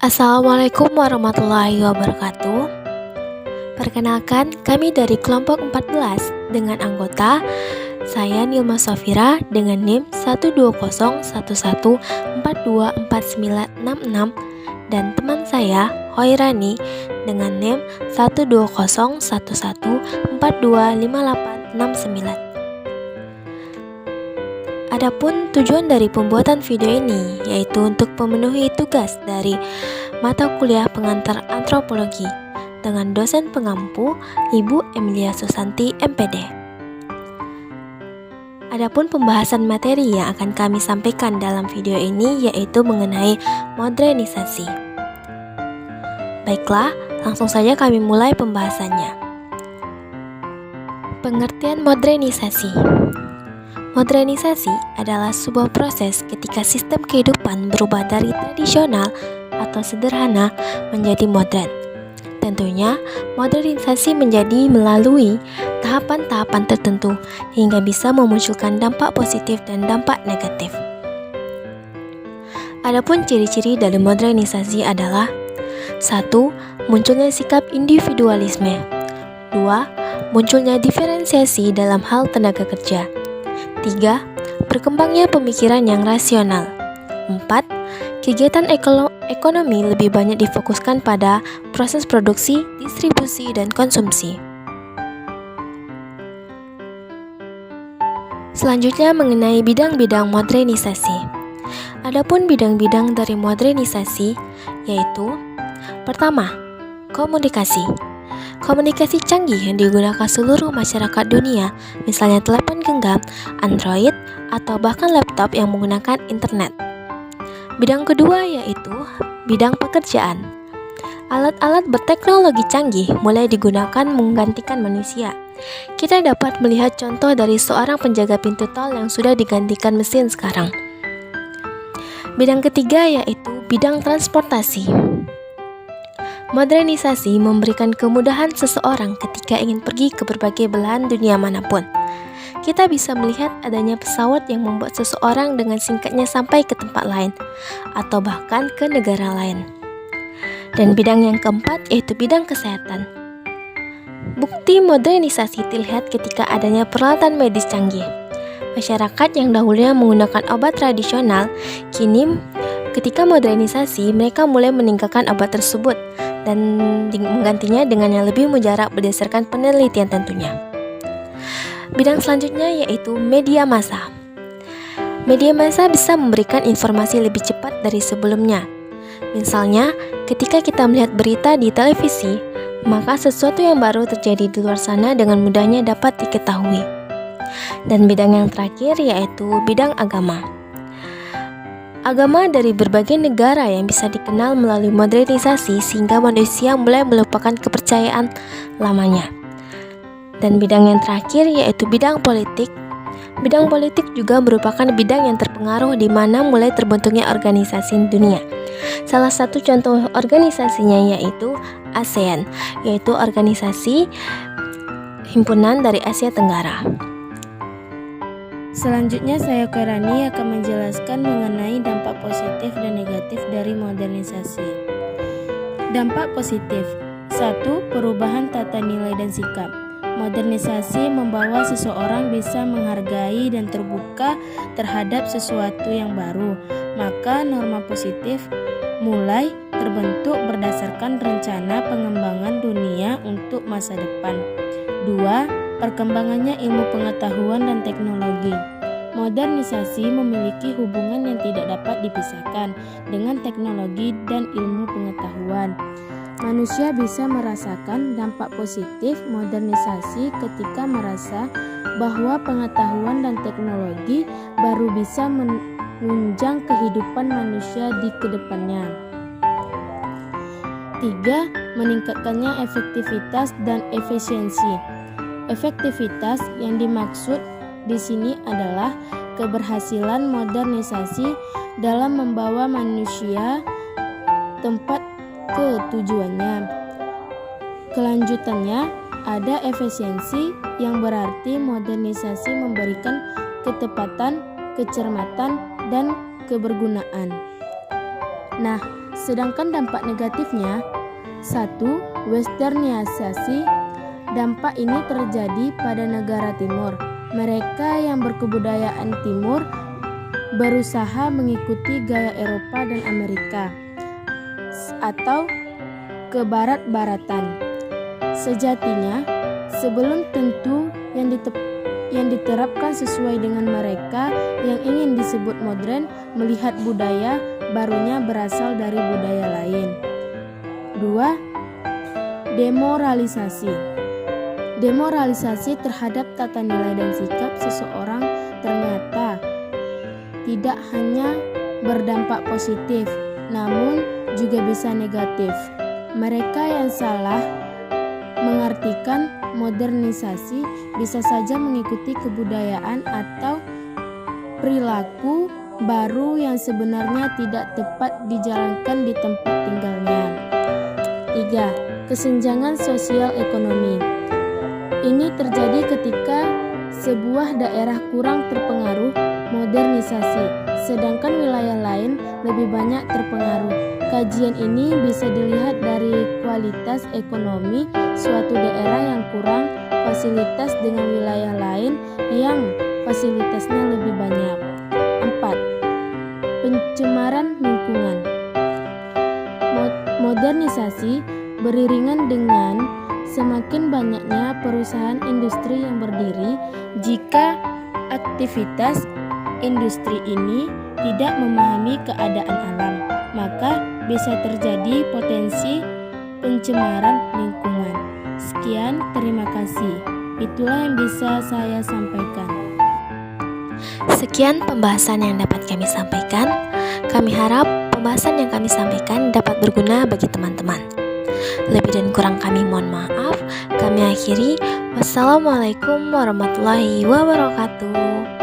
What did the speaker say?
Assalamualaikum warahmatullahi wabarakatuh. Perkenalkan, kami dari kelompok 14 dengan anggota saya Nilma Safira dengan NIM 12011424966 dan teman saya Hoirani dengan NIM 12011425869. Adapun tujuan dari pembuatan video ini yaitu untuk memenuhi tugas dari mata kuliah pengantar antropologi dengan dosen pengampu Ibu Emilia Susanti MPD. Adapun pembahasan materi yang akan kami sampaikan dalam video ini yaitu mengenai modernisasi. Baiklah, langsung saja kami mulai pembahasannya. Pengertian modernisasi. Modernisasi adalah sebuah proses ketika sistem kehidupan berubah dari tradisional atau sederhana menjadi modern. Tentunya, modernisasi menjadi melalui tahapan-tahapan tertentu hingga bisa memunculkan dampak positif dan dampak negatif. Adapun ciri-ciri dari modernisasi adalah 1. Munculnya sikap individualisme. 2. Munculnya diferensiasi dalam hal tenaga kerja. 3. Berkembangnya pemikiran yang rasional. 4. Kegiatan ekonomi lebih banyak difokuskan pada proses produksi, distribusi, dan konsumsi. Selanjutnya mengenai bidang-bidang modernisasi. Adapun bidang-bidang dari modernisasi yaitu pertama, komunikasi. Komunikasi canggih yang digunakan seluruh masyarakat dunia, misalnya telepon genggam, Android, atau bahkan laptop yang menggunakan internet. Bidang kedua yaitu bidang pekerjaan. Alat-alat berteknologi canggih mulai digunakan menggantikan manusia. Kita dapat melihat contoh dari seorang penjaga pintu tol yang sudah digantikan mesin sekarang. Bidang ketiga yaitu bidang transportasi. Modernisasi memberikan kemudahan seseorang ketika ingin pergi ke berbagai belahan dunia manapun. Kita bisa melihat adanya pesawat yang membuat seseorang dengan singkatnya sampai ke tempat lain, atau bahkan ke negara lain. Dan bidang yang keempat yaitu bidang kesehatan. Bukti modernisasi terlihat ketika adanya peralatan medis canggih. Masyarakat yang dahulunya menggunakan obat tradisional, kini ketika modernisasi mereka mulai meninggalkan obat tersebut dan menggantinya dengan yang lebih mujarab berdasarkan penelitian tentunya. Bidang selanjutnya yaitu media massa. Media massa bisa memberikan informasi lebih cepat dari sebelumnya. Misalnya, ketika kita melihat berita di televisi, maka sesuatu yang baru terjadi di luar sana dengan mudahnya dapat diketahui. Dan bidang yang terakhir yaitu bidang agama. Agama dari berbagai negara yang bisa dikenal melalui modernisasi sehingga manusia mulai melupakan kepercayaan lamanya. Dan bidang yang terakhir yaitu bidang politik. Bidang politik juga merupakan bidang yang terpengaruh di mana mulai terbentuknya organisasi dunia. Salah satu contoh organisasinya yaitu ASEAN, yaitu organisasi himpunan dari Asia Tenggara. Selanjutnya saya Hoirani akan menjelaskan mengenai dampak positif dan negatif dari modernisasi. Dampak positif. 1. Perubahan tata nilai dan sikap. Modernisasi membawa seseorang bisa menghargai dan terbuka terhadap sesuatu yang baru, maka norma positif mulai terbentuk berdasarkan rencana pengembangan dunia untuk masa depan. 2. Perkembangannya ilmu pengetahuan dan teknologi. Modernisasi memiliki hubungan yang tidak dapat dipisahkan dengan teknologi dan ilmu pengetahuan. Manusia bisa merasakan dampak positif modernisasi ketika merasa bahwa pengetahuan dan teknologi baru bisa menunjang kehidupan manusia di kedepannya. 3. Meningkatkannya efektivitas dan efisiensi. Efektivitas yang dimaksud di sini adalah keberhasilan modernisasi dalam membawa manusia tempat ke tujuannya. Kelanjutannya ada efisiensi yang berarti modernisasi memberikan ketepatan, kecermatan, dan kebergunaan. Nah, Sedangkan dampak negatifnya, 1. Westernisasi. Dampak ini terjadi pada negara timur. Mereka yang berkebudayaan timur berusaha mengikuti gaya Eropa dan Amerika atau kebarat-baratan. Sejatinya, sebelum tentu yang diterapkan sesuai dengan mereka yang ingin disebut modern, melihat budaya barunya berasal dari budaya lain. 2. Demoralisasi. Demoralisasi terhadap tata nilai dan sikap seseorang ternyata tidak hanya berdampak positif, namun juga bisa negatif. Mereka yang salah mengartikan modernisasi bisa saja mengikuti kebudayaan atau perilaku baru yang sebenarnya tidak tepat dijalankan di tempat tinggalnya. 3. Kesenjangan sosial ekonomi. Ini terjadi ketika sebuah daerah kurang terpengaruh modernisasi, sedangkan wilayah lain lebih banyak terpengaruh. Kajian ini bisa dilihat dari kualitas ekonomi suatu daerah yang kurang fasilitas dengan wilayah lain yang fasilitasnya lebih banyak. 4. Pencemaran lingkungan. Modernisasi beriringan dengan semakin banyaknya perusahaan industri yang berdiri. Jika aktivitas industri ini tidak memahami keadaan alam, maka bisa terjadi potensi pencemaran lingkungan. Sekian, terima kasih. Itulah yang bisa saya sampaikan. Sekian pembahasan yang dapat kami sampaikan. Kami harap pembahasan yang kami sampaikan dapat berguna bagi teman-teman. Lebih dan kurang kami mohon maaf. Kami akhiri. Wassalamualaikum warahmatullahi wabarakatuh.